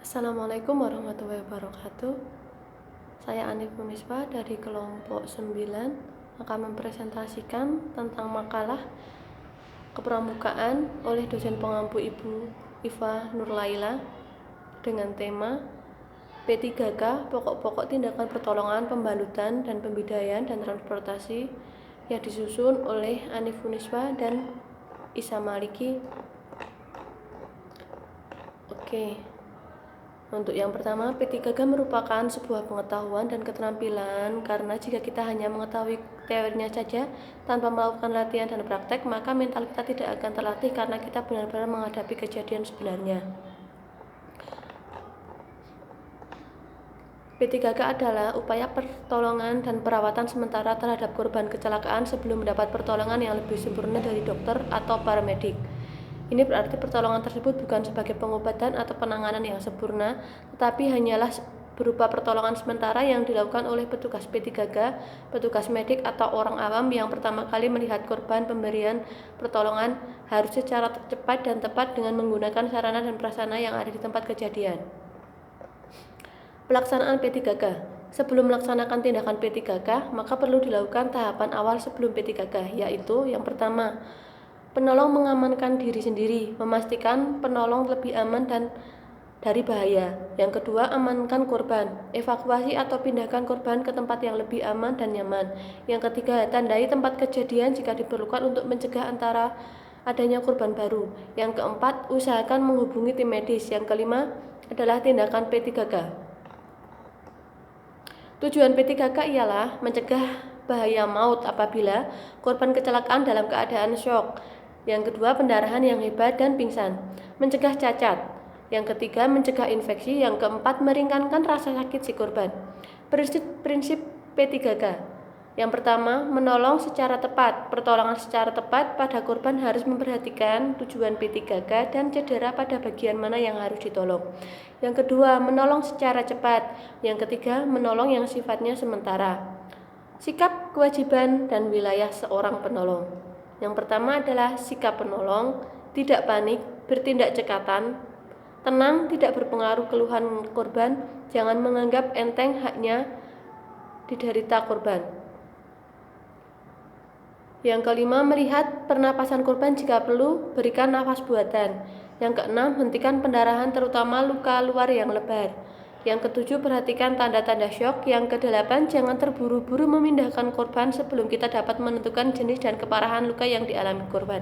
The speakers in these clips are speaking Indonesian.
Assalamualaikum warahmatullahi wabarakatuh. Saya Anif Munisba dari kelompok 9 akan mempresentasikan tentang makalah kepramukaan oleh dosen pengampu Ibu Iva Nurlaila dengan tema P3K pokok-pokok tindakan pertolongan, pembalutan dan pembidaian dan transportasi yang disusun oleh Anif Munisba dan Isa Maliki. Untuk yang pertama, P3K merupakan sebuah pengetahuan dan keterampilan karena jika kita hanya mengetahui teorinya saja tanpa melakukan latihan dan praktek, maka mental kita tidak akan terlatih karena kita benar-benar menghadapi kejadian sebenarnya. P3K adalah upaya pertolongan dan perawatan sementara terhadap korban kecelakaan sebelum mendapat pertolongan yang lebih sempurna dari dokter atau paramedik. Ini berarti pertolongan tersebut bukan sebagai pengobatan atau penanganan yang sempurna, tetapi hanyalah berupa pertolongan sementara yang dilakukan oleh petugas P3K, petugas medik atau orang awam yang pertama kali melihat korban. Pemberian pertolongan harus secara cepat dan tepat dengan menggunakan sarana dan prasarana yang ada di tempat kejadian. Pelaksanaan P3K. Sebelum melaksanakan tindakan P3K, maka perlu dilakukan tahapan awal sebelum P3K, yaitu yang pertama, penolong mengamankan diri sendiri, memastikan penolong lebih aman dan dari bahaya. Yang kedua, amankan korban, evakuasi atau pindahkan korban ke tempat yang lebih aman dan nyaman. Yang ketiga, tandai tempat kejadian jika diperlukan untuk mencegah antara adanya korban baru. Yang keempat, usahakan menghubungi tim medis. Yang kelima adalah tindakan P3K. Tujuan P3K ialah mencegah bahaya maut apabila korban kecelakaan dalam keadaan syok. Yang kedua, pendarahan yang hebat dan pingsan. Mencegah cacat. Yang ketiga, mencegah infeksi. Yang keempat, meringankan rasa sakit si korban. Prinsip P3K. Yang pertama, menolong secara tepat. Pertolongan secara tepat pada korban harus memperhatikan tujuan P3K dan cedera pada bagian mana yang harus ditolong. Yang kedua, menolong secara cepat. Yang ketiga, menolong yang sifatnya sementara. Sikap, kewajiban, dan wilayah seorang penolong. Yang pertama adalah sikap penolong, tidak panik, bertindak cekatan, tenang, tidak berpengaruh keluhan korban, jangan menganggap enteng haknya diderita korban. Yang kelima, melihat pernapasan korban jika perlu, berikan nafas buatan. Yang keenam, hentikan pendarahan terutama luka luar yang lebar. Yang ketujuh, perhatikan tanda-tanda syok. Yang kedelapan, jangan terburu-buru memindahkan korban sebelum kita dapat menentukan jenis dan keparahan luka yang dialami korban.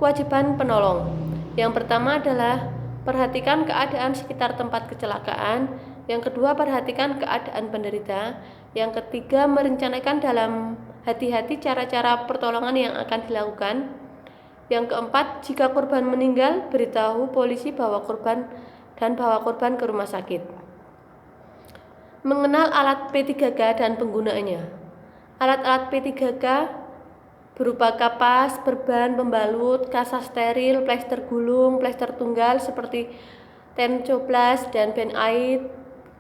Kewajiban penolong. Yang pertama adalah perhatikan keadaan sekitar tempat kecelakaan. Yang kedua, perhatikan keadaan penderita. Yang ketiga, merencanakan dalam hati-hati cara-cara pertolongan yang akan dilakukan. Yang keempat, jika korban meninggal, beritahu polisi bawa korban ke rumah sakit. Mengenal alat P3K dan penggunaannya. Alat-alat P3K berupa kapas, perban, pembalut, kasa steril, plester gulung, plester tunggal seperti tencoplas dan band-aid,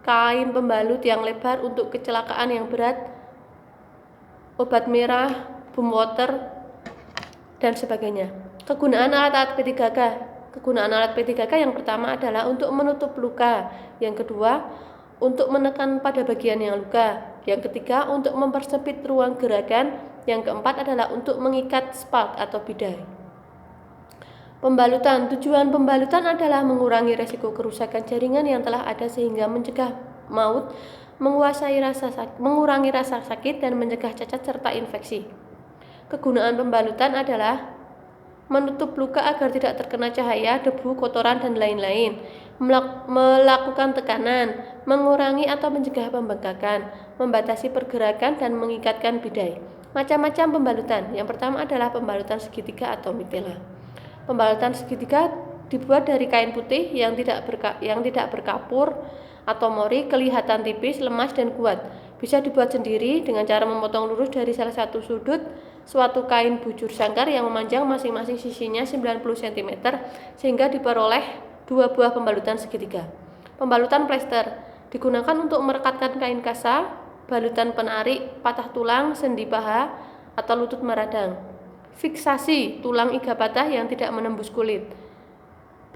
kain pembalut yang lebar untuk kecelakaan yang berat, obat merah, boom water, dan sebagainya. Kegunaan alat-alat P3K. Kegunaan alat P3K yang pertama adalah untuk menutup luka. Yang kedua, untuk menekan pada bagian yang luka. Yang ketiga, untuk mempersempit ruang gerakan. Yang keempat adalah untuk mengikat spark atau bidai. Pembalutan. Tujuan pembalutan adalah mengurangi resiko kerusakan jaringan yang telah ada sehingga mencegah maut, mengurangi rasa sakit dan mencegah cacat serta infeksi. Kegunaan pembalutan adalah menutup luka agar tidak terkena cahaya, debu, kotoran, dan lain-lain, melakukan tekanan, mengurangi atau mencegah pembengkakan, membatasi pergerakan, dan mengikatkan bidai. Macam-macam pembalutan. Yang pertama adalah pembalutan segitiga atau mitela. Pembalutan segitiga dibuat dari kain putih yang tidak berkapur atau mori, kelihatan tipis, lemas, dan kuat. Bisa dibuat sendiri dengan cara memotong lurus dari salah satu sudut suatu kain bujur sangkar yang memanjang masing-masing sisinya 90 cm sehingga diperoleh dua buah pembalutan segitiga. Pembalutan plester digunakan untuk merekatkan kain kasa, balutan penarik, patah tulang, sendi paha, atau lutut meradang. Fiksasi tulang iga patah yang tidak menembus kulit.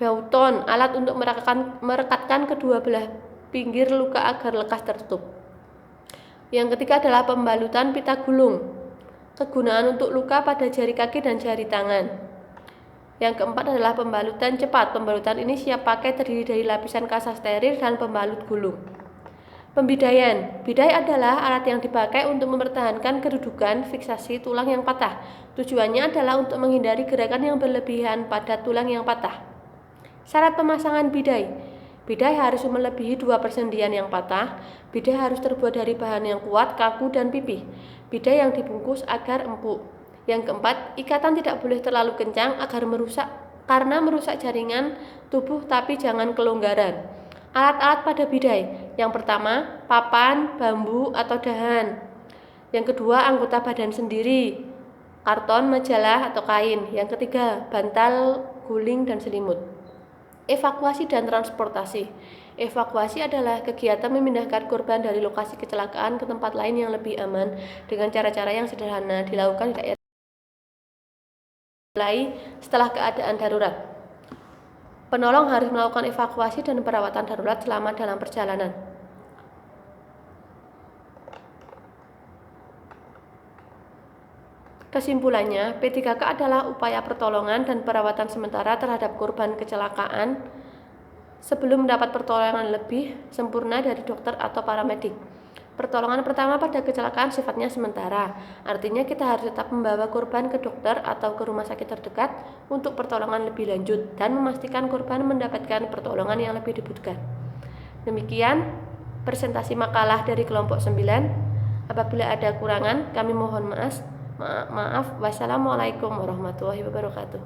Bauton, alat untuk merekatkan kedua belah pinggir luka agar lekas tertutup. Yang ketiga adalah pembalutan pita gulung, kegunaan untuk luka pada jari kaki dan jari tangan. Yang keempat adalah pembalutan cepat. Pembalutan ini siap pakai, terdiri dari lapisan kasa steril dan pembalut gulung. Pembidaian. Bidai adalah alat yang dipakai untuk mempertahankan kedudukan fiksasi tulang yang patah. Tujuannya adalah untuk menghindari gerakan yang berlebihan pada tulang yang patah. Syarat pemasangan bidai. Bidai harus melebihi 2 persendian yang patah. Bidai harus terbuat dari bahan yang kuat, kaku, dan pipih. Bidai yang dibungkus agar empuk. Yang keempat, ikatan tidak boleh terlalu kencang karena merusak jaringan tubuh, tapi jangan kelonggaran. Alat-alat pada bidai. Yang pertama, papan, bambu, atau dahan. Yang kedua, anggota badan sendiri, karton, majalah, atau kain. Yang ketiga, bantal, guling, dan selimut. Evakuasi dan transportasi. Evakuasi adalah kegiatan memindahkan korban dari lokasi kecelakaan ke tempat lain yang lebih aman dengan cara-cara yang sederhana, dilakukan di daerah setelah keadaan darurat. Penolong harus melakukan evakuasi dan perawatan darurat selama dalam perjalanan. Kesimpulannya, P3K adalah upaya pertolongan dan perawatan sementara terhadap korban kecelakaan sebelum mendapat pertolongan lebih sempurna dari dokter atau paramedik. Pertolongan pertama pada kecelakaan sifatnya sementara, artinya kita harus tetap membawa korban ke dokter atau ke rumah sakit terdekat untuk pertolongan lebih lanjut dan memastikan korban mendapatkan pertolongan yang lebih dibutuhkan. Demikian presentasi makalah dari kelompok 9. Apabila ada kurangan, kami mohon maaf. Wassalamualaikum warahmatullahi wabarakatuh.